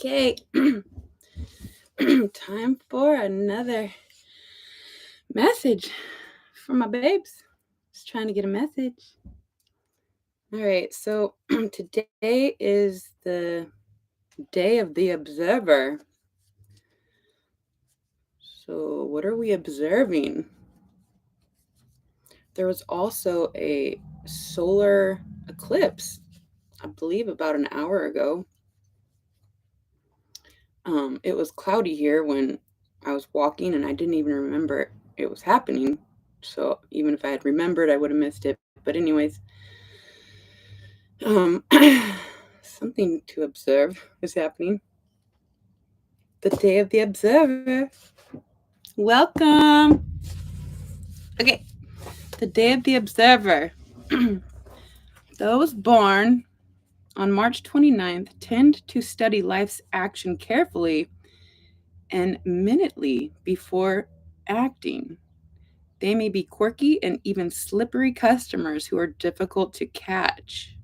Okay. Time for another message from my babes. Just trying to get a message. All right. So today is the day of the observer. So, what are we observing? There was also a solar eclipse, I believe about an hour ago. It was cloudy here when I was walking, and I didn't even remember it was happening. So even if I had remembered, I would have missed it. But anyways, um, something to observe is happening. The day of the observer. Welcome. Okay, the day of the observer. Those born on March 29th tend to study life's action carefully and minutely before acting. They may be quirky and even slippery customers who are difficult to catch.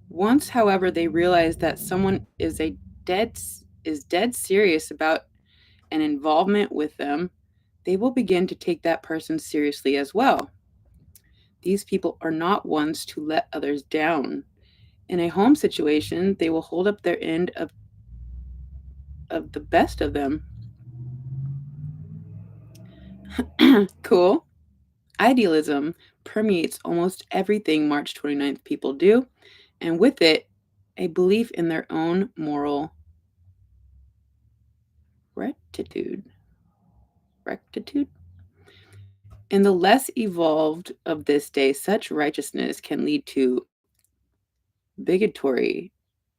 Once, however, they realize that someone is dead serious about an involvement with them, they will begin to take that person seriously as well. These people are not ones to let others down. In a home situation, they will hold up their end of the best of them. Cool. Idealism permeates almost everything March 29th people do, and with it, a belief in their own moral rectitude. In the less evolved of this day, such righteousness can lead to bigotry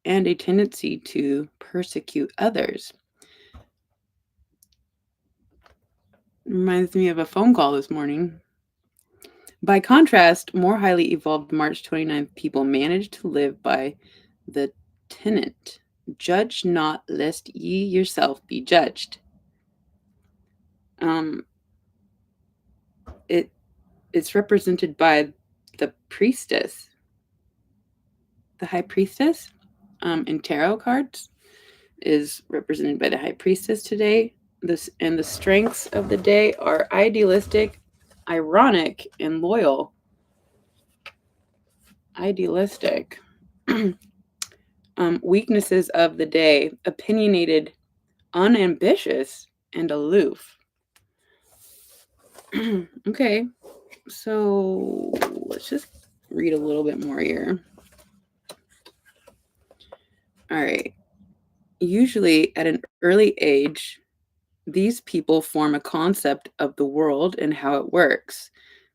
and a tendency to persecute others. Reminds me of a phone call this morning. By contrast, more highly evolved March 29th people manage to live by the tenet, judge not lest ye yourself be judged. It's represented by the priestess, the high priestess, in tarot cards is represented by the high priestess today. The strengths of the day are idealistic, ironic, and loyal. Idealistic. Weaknesses of the day: opinionated, unambitious, and aloof. Okay, so let's just read a little bit more here. All right. Usually at an early age, these people form a concept of the world and how it works,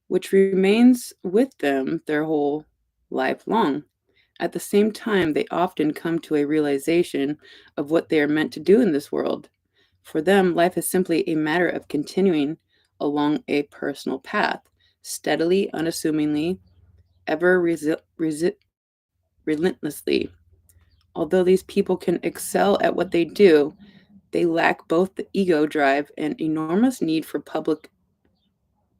which remains with them their whole life long. At the same time, they often come to a realization of what they are meant to do in this world. For them, life is simply a matter of continuing along a personal path, steadily, unassumingly, ever relentlessly. Although these people can excel at what they do, they lack both the ego drive and enormous need for public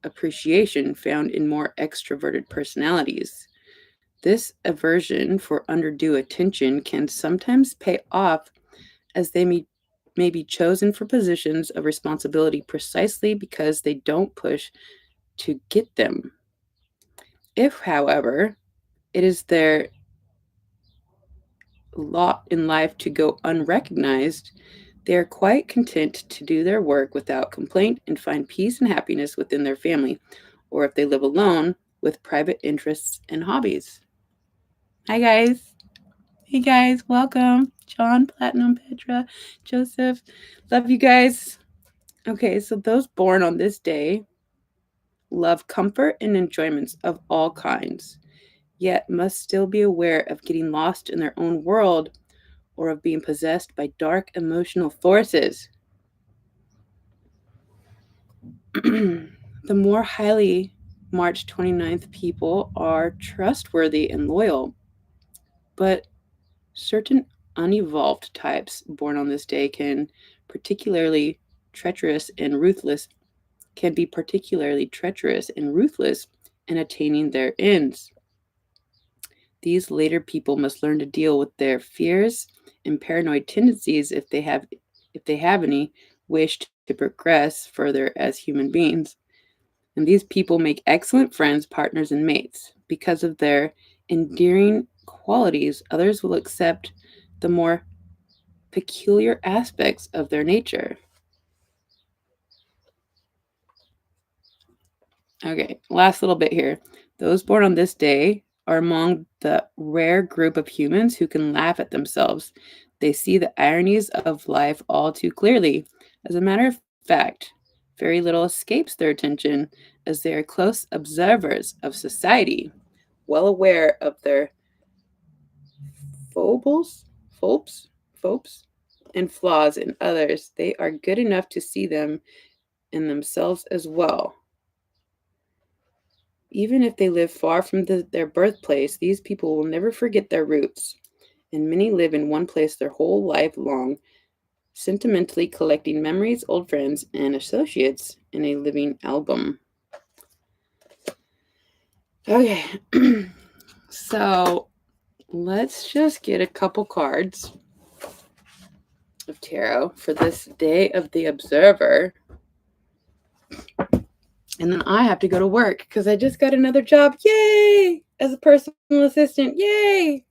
appreciation found in more extroverted personalities. This aversion for undue attention can sometimes pay off, as they may be chosen for positions of responsibility precisely because they don't push to get them. If, however, it is their lot in life to go unrecognized, they are quite content to do their work without complaint and find peace and happiness within their family, or if they live alone, with private interests and hobbies. Hi, guys. Hey, guys. Welcome. John, Platinum, Petra, Joseph. Love you guys. Okay, so those born on this day love comfort and enjoyments of all kinds, yet must still be aware of getting lost in their own world or of being possessed by dark emotional forces. The more highly March 29th people are trustworthy and loyal, but certain unevolved types born on this day can be particularly treacherous and ruthless in attaining their ends. These later people must learn to deal with their fears and paranoid tendencies if they have any wish to progress further as human beings. And these people make excellent friends, partners, and mates. Because of their endearing qualities, others will accept the more peculiar aspects of their nature. Okay, last little bit here. Those born on this day are among the rare group of humans who can laugh at themselves. They see the ironies of life all too clearly. As a matter of fact, very little escapes their attention as they are close observers of society, well aware of their foibles, fopes, and flaws in others. They are good enough to see them in themselves as well. Even if they live far from their birthplace, these people will never forget their roots, and many live in one place their whole life long, sentimentally collecting memories, old friends, and associates in a living album. Okay, so let's just get a couple cards of tarot for this day of the observer. And then I have to go to work because I just got another job. Yay! As a personal assistant. Yay!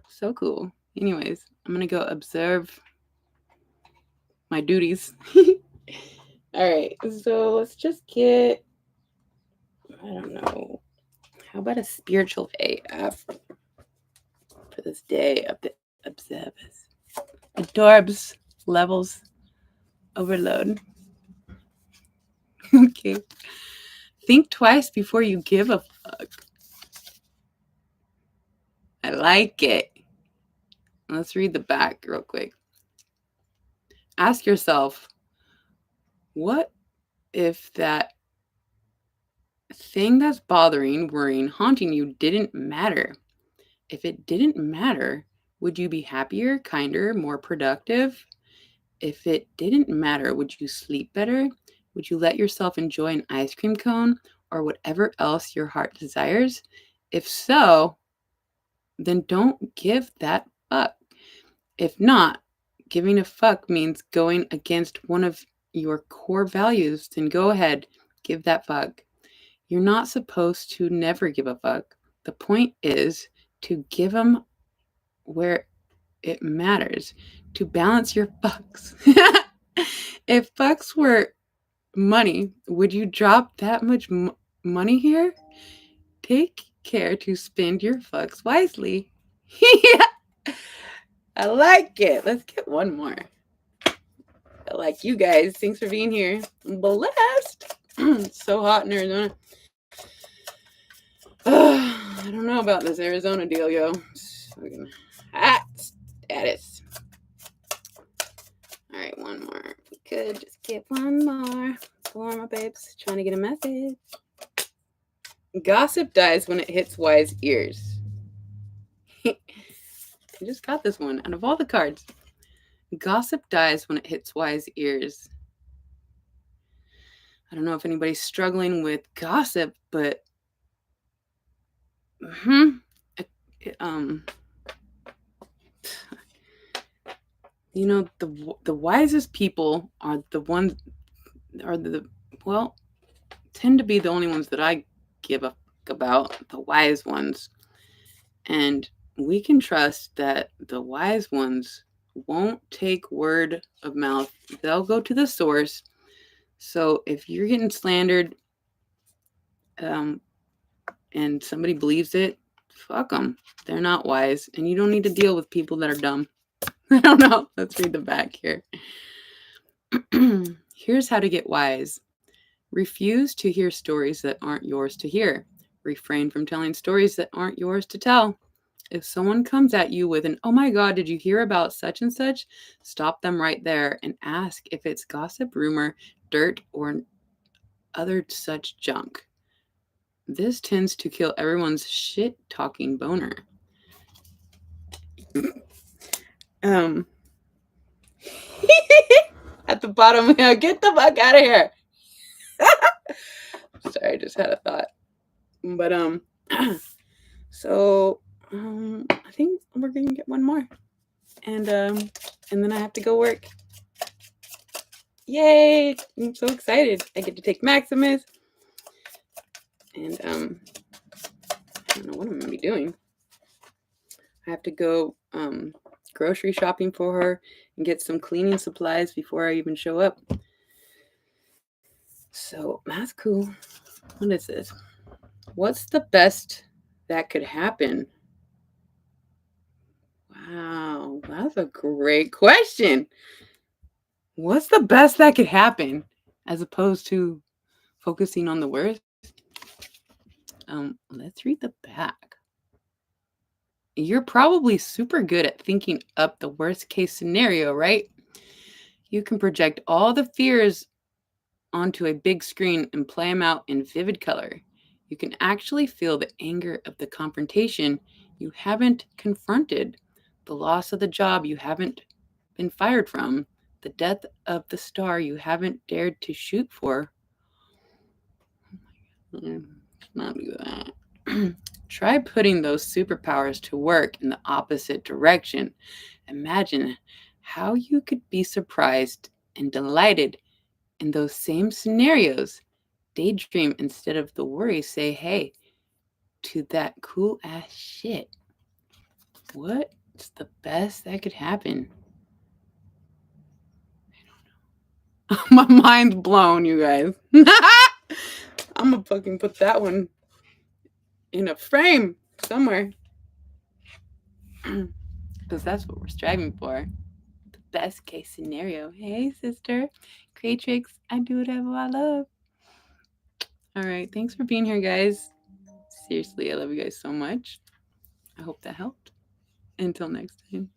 So cool. Anyways, I'm gonna go observe my duties. All right, so let's just get, I don't know, how about a spiritual AF for this day of the observers? Adorbs levels overload. Okay. Think twice before you give a fuck. I like it. Let's read the back real quick. Ask yourself, what if that thing that's bothering, worrying, haunting you didn't matter? If it didn't matter, would you be happier, kinder, more productive? If it didn't matter, would you sleep better? Would you let yourself enjoy an ice cream cone or whatever else your heart desires? If so, then don't give that fuck. If not, giving a fuck means going against one of your core values, then go ahead, give that fuck. You're not supposed to never give a fuck. The point is to give them where it matters, to balance your fucks. If fucks were money, would you drop that much money here? Take care to spend your fucks wisely. Yeah, I like it. Let's get one more. I like you guys. Thanks for being here. I'm blessed. It's so hot in Arizona. I don't know about this Arizona deal, yo. It's fucking hot status. All right, one more. If we could just get one more for my babes trying to get a message. Gossip dies when it hits wise ears. I just got this one out of all the cards. Gossip dies when it hits wise ears. I don't know if anybody's struggling with gossip, but you know, the wisest people are the ones tend to be the only ones that I give a fuck about, the wise ones. And we can trust that the wise ones won't take word of mouth. They'll go to the source. So if you're getting slandered and somebody believes it, fuck them. They're not wise. And you don't need to deal with people that are dumb. I don't know. Let's read the back here. Here's how to get wise. Refuse to hear stories that aren't yours to hear. Refrain from telling stories that aren't yours to tell. If someone comes at you with an, oh my God, did you hear about such and such? Stop them right there and ask if it's gossip, rumor, dirt, or other such junk. This tends to kill everyone's shit-talking boner. At the bottom, get the fuck out of here. Sorry, I just had a thought. But So I think we're gonna get one more, and then I have to go work. Yay! I'm so excited. I get to take Maximus, and I don't know what I'm gonna be doing. I have to go grocery shopping for her and get some cleaning supplies before I even show up. So that's cool. What is this? What's the best that could happen? Wow, that's a great question. What's the best that could happen as opposed to focusing on the worst? Let's read the back. You're probably super good at thinking up the worst case scenario, right? You can project all the fears onto a big screen and play them out in vivid color. You can actually feel the anger of the confrontation you haven't confronted, the loss of the job you haven't been fired from, the death of the star you haven't dared to shoot for. Let's not do that. Try putting those superpowers to work in the opposite direction. Imagine how you could be surprised and delighted in those same scenarios. Daydream instead of the worry. Say, hey, to that cool ass shit. What's the best that could happen? I don't know. My mind's blown, you guys. I'm gonna fucking put that one in a frame somewhere. Because that's what we're striving for. The best case scenario. Hey, sister. Creatrix, I do whatever I love. All right. Thanks for being here, guys. Seriously, I love you guys so much. I hope that helped. Until next time.